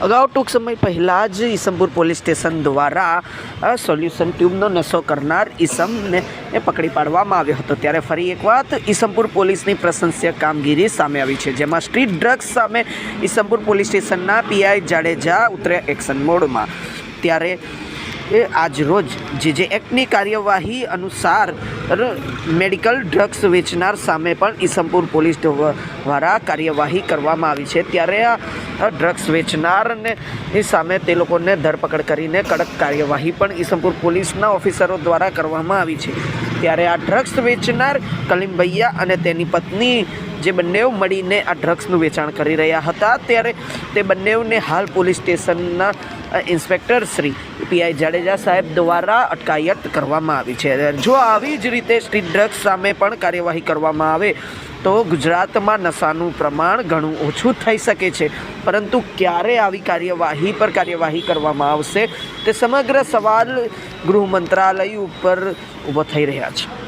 અગાઉ ટૂંક સમય પહેલાં જ ઈસમપુર પોલીસ સ્ટેશન દ્વારા સોલ્યુશન ટ્યુબનો નશો કરનાર ઈસમને પકડી પાડવામાં આવ્યો હતો। ત્યારે ફરી એક વાત ઈસમપુર પોલીસની પ્રશંસનીય કામગીરી સામે આવી છે, જેમાં સ્ટ્રીટ ડ્રગ્સ સામે ઈસમપુર પોલીસ સ્ટેશનના પીઆઈ જાડેજા ઉતર્યા એક્શન મોડમાં। ત્યારે આજ રોજ જે એક્ટની કાર્યવાહી અનુસાર મેડિકલ ડ્રગ્સ વેચનાર સામે પણ ઈસમપુર પોલીસ દ્વારા કાર્યવાહી કરવામાં આવી છે। ત્યારે આ ડ્રગ્સ વેચનારને સામે તે લોકોને ધરપકડ કરીને કડક કાર્યવાહી પણ ઈસમપુર પોલીસના ઓફિસરો દ્વારા કરવામાં આવી છે। ત્યારે આ ડ્રગ્સ વેચનાર કલીમ ભૈયા અને તેની પત્ની જે બંને મળીને આ ડ્રગ્સનું વેચાણ કરી રહ્યા હતા, ત્યારે તે બંનેને હાલ પોલીસ સ્ટેશનના ઇન્સ્પેક્ટર શ્રી પીઆઈ જાડેજા સાહેબ દ્વારા અટકાયત કરવામાં આવી છે। જો આવી જ રીતે સ્ટ્રીટ ડ્રગ્સ સામે પણ કાર્યવાહી કરવામાં આવે તો ગુજરાતમાં નશાનું પ્રમાણ ઘણું ઓછું થઈ શકે છે, પરંતુ ક્યારે આવી કાર્યવાહી કરવામાં આવશે તે સમગ્ર સવાલ ગૃહ મંત્રાલય ઉપર ઊભો થઈ રહ્યા છે।